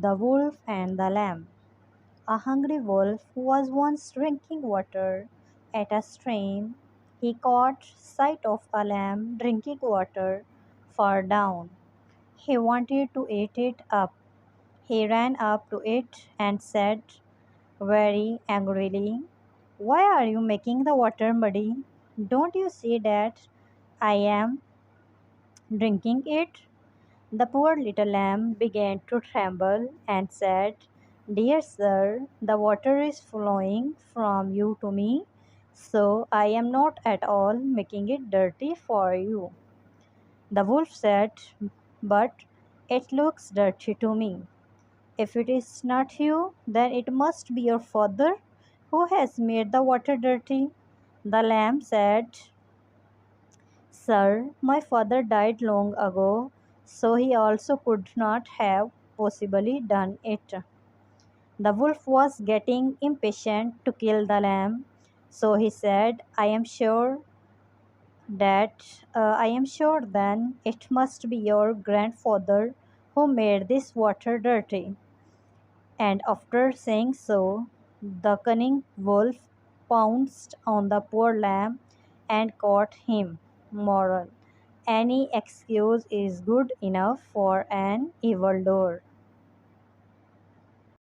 The Wolf and the Lamb. A hungry wolf was once drinking water at a stream. He caught sight of a lamb drinking water far down. He wanted to eat it up. He ran up to it and said very angrily, "Why are you making the water muddy? Don't you see that I am drinking it?" The poor little lamb began to tremble and said, "Dear sir, the water is flowing from you to me, so I am not at all making it dirty for you." The wolf said, "But it looks dirty to me. If it is not you, then it must be your father who has made the water dirty." The lamb said, "Sir, my father died long ago, so he also could not have possibly done it." The wolf was getting impatient to kill the lamb, so he said, I am sure then it must be your grandfather who made this water dirty." And after saying so, the cunning wolf pounced on the poor lamb and caught him. Moral: any excuse is good enough for an evildoer.